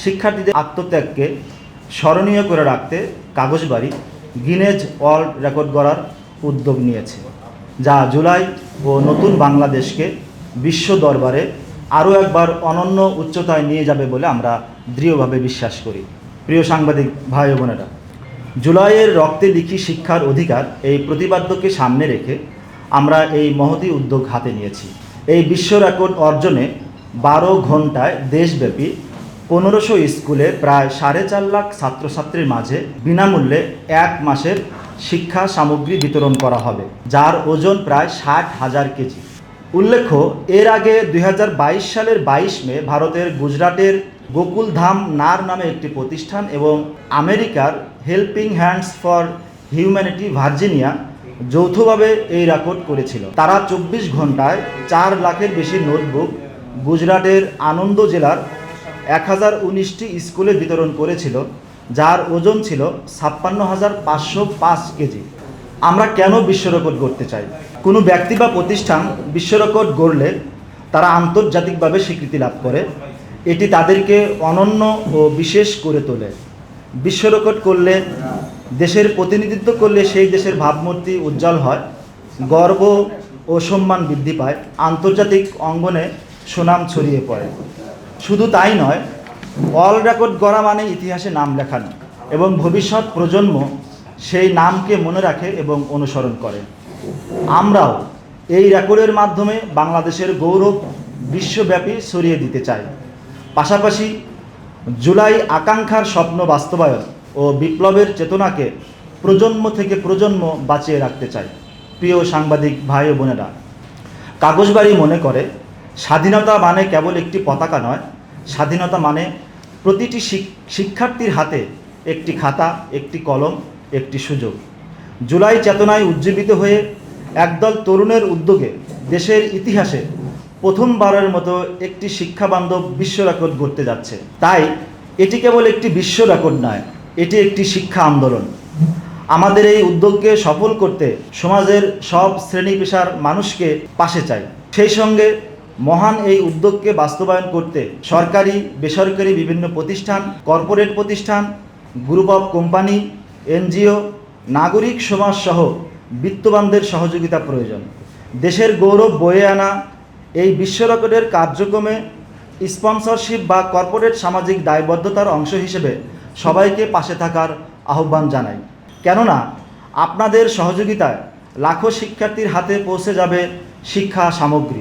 শিক্ষার্থীদের আত্মত্যাগকে স্মরণীয় করে রাখতে কাগজবাড়ি গিনেজ ওয়ার্ল্ড রেকর্ড গড়ার উদ্যোগ নিয়েছে, যা জুলাই ও নতুন বাংলাদেশকে বিশ্ব দরবারে আরও একবার অনন্য উচ্চতায় নিয়ে যাবে বলে আমরা দৃঢ়ভাবে বিশ্বাস করি। প্রিয় সাংবাদিক ভাই ও বোনেরা, জুলাইয়ের রক্তে লিখি শিক্ষার অধিকার এই প্রতিপাদ্যকে সামনে রেখে আমরা এই মহতী উদ্যোগ হাতে নিয়েছি। এই বিশ্ব রেকর্ড অর্জনে 12 ঘন্টায় দেশব্যাপী 1500 স্কুলে প্রায় 4.5 লাখ ছাত্রছাত্রীর মাঝে বিনামূল্যে 1 মাসের শিক্ষা সামগ্রী বিতরণ করা হবে, যার ওজন প্রায় 60,000 কেজি। উল্লেখ্য, এর আগে 2022 সালের 22 মে ভারতের গুজরাটের গোকুলধাম নার নামে একটি প্রতিষ্ঠান এবং আমেরিকার helping hands for humanity Virginia যৌথভাবে এই রেকর্ড করেছিল। তারা 24 ঘন্টায় 4 লাখের বেশি নোটবুক গুজরাটের আনন্দ জেলার 1019টি স্কুলে বিতরণ করেছিল, যার ওজন ছিল 56,505 কেজি। আমরা কেন বিশ্ব রেকর্ড গড়তে চাই? কোনো ব্যক্তি বা প্রতিষ্ঠান বিশ্ব রেকর্ড গড়লে তারা আন্তর্জাতিকভাবে স্বীকৃতি লাভ করে। এটি তাদেরকে অনন্য ও বিশেষ করে তোলে। বিশ্ব রেকর্ড করলে, দেশের প্রতিনিধিত্ব করলে সেই দেশের ভাবমূর্তি উজ্জ্বল হয়, গর্ব ও সম্মান বৃদ্ধি পায়, আন্তর্জাতিক অঙ্গনে সুনাম ছড়িয়ে পড়ে। শুধু তাই নয়, ওয়ার্ল্ড রেকর্ড গড়া মানে ইতিহাসে নাম লেখানো এবং ভবিষ্যৎ প্রজন্ম সেই নামকে মনে রাখে এবং অনুসরণ করে। আমরাও এই রেকর্ডের মাধ্যমে বাংলাদেশের গৌরব বিশ্বব্যাপী ছড়িয়ে দিতে চাই। পাশাপাশি জুলাই আকাঙ্ক্ষার স্বপ্ন বাস্তবায়ন ও বিপ্লবের চেতনাকে প্রজন্ম থেকে প্রজন্ম বাঁচিয়ে রাখতে চাই। প্রিয় সাংবাদিক ভাই ও বোনেরা, কাগজবাড়ি মনে করে স্বাধীনতা মানে কেবল একটি পতাকা নয়, স্বাধীনতা মানে প্রতিটি শিক্ষার্থীর হাতে একটি খাতা, একটি কলম, একটি সুযোগ। জুলাই চেতনায় উজ্জীবিত হয়ে একদল তরুণের উদ্যোগে দেশের ইতিহাসে প্রথমবারের মতো একটি শিক্ষাবান্ধব বিশ্ব রেকর্ড গড়তে যাচ্ছে। তাই এটি কেবল একটি বিশ্ব রেকর্ড নয়, এটি একটি শিক্ষা আন্দোলন। আমাদের এই উদ্যোগকে সফল করতে সমাজের সব শ্রেণী পেশার মানুষকে পাশে চাই। সেই সঙ্গে মহান এই উদ্যোগকে বাস্তবায়ন করতে সরকারি, বেসরকারি বিভিন্ন প্রতিষ্ঠান, কর্পোরেট প্রতিষ্ঠান, গ্রুপ অফ কোম্পানি, এনজিও, নাগরিক সমাজ সহ বিত্তবানদের সহযোগিতা প্রয়োজন। দেশের গৌরব বয়ে আনা এই বিশ্ব রেকর্ডের কার্যক্রমে স্পন্সরশিপ বা কর্পোরেট সামাজিক দায়বদ্ধতার অংশ হিসেবে সবাইকে পাশে থাকার আহ্বান জানাই। কেননা আপনাদের সহযোগিতায় লাখো শিক্ষার্থীর হাতে পৌঁছে যাবে শিক্ষা সামগ্রী।